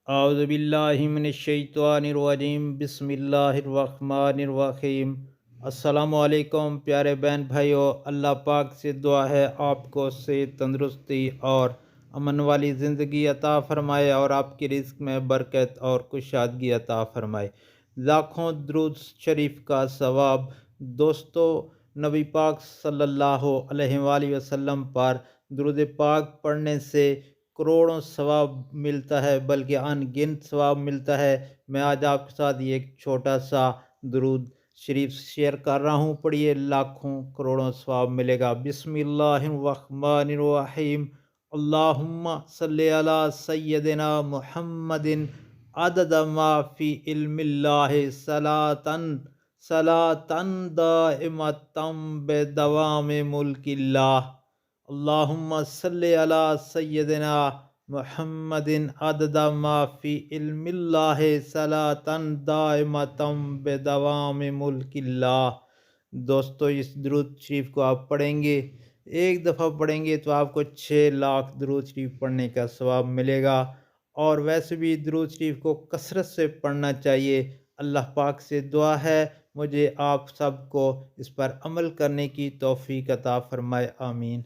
اعوذ باللہ من الشیطان الرجیم، بسم اللہ الرحمن الرحیم۔ السلام علیکم پیارے بہن بھائیو، اللہ پاک سے دعا ہے آپ کو صحت، تندرستی اور امن والی زندگی عطا فرمائے اور آپ کی رزق میں برکت اور کشادگی عطا فرمائے۔ لاکھوں درود شریف کا ثواب دوستو، نبی پاک صلی اللہ علیہ وآلہ وسلم پر درود پاک پڑھنے سے کروڑوں ثواب ملتا ہے، بلکہ ان گنت ثواب ملتا ہے۔ میں آج آپ کے ساتھ یہ ایک چھوٹا سا درود شریف شیئر کر رہا ہوں، پڑھیے، لاکھوں کروڑوں ثواب ملے گا۔ بسم اللہ الرحمن الرحیم۔ اللہم صلی علی سیدنا محمد عدد ما فی علم اللہ صلاۃً دائمۃً بدوام ملک اللہ۔ اللہم صلی علی سیدنا محمد عدد ما فی علم اللہ صلاۃً دائمۃً بدوام ملک اللہ۔ دوستو، اس درود شریف کو آپ پڑھیں گے، ایک دفعہ پڑھیں گے تو آپ کو 6 لاکھ درود شریف پڑھنے کا ثواب ملے گا، اور ویسے بھی درود شریف کو کثرت سے پڑھنا چاہیے۔ اللہ پاک سے دعا ہے مجھے آپ سب کو اس پر عمل کرنے کی توفیق عطا فرمائے، آمین۔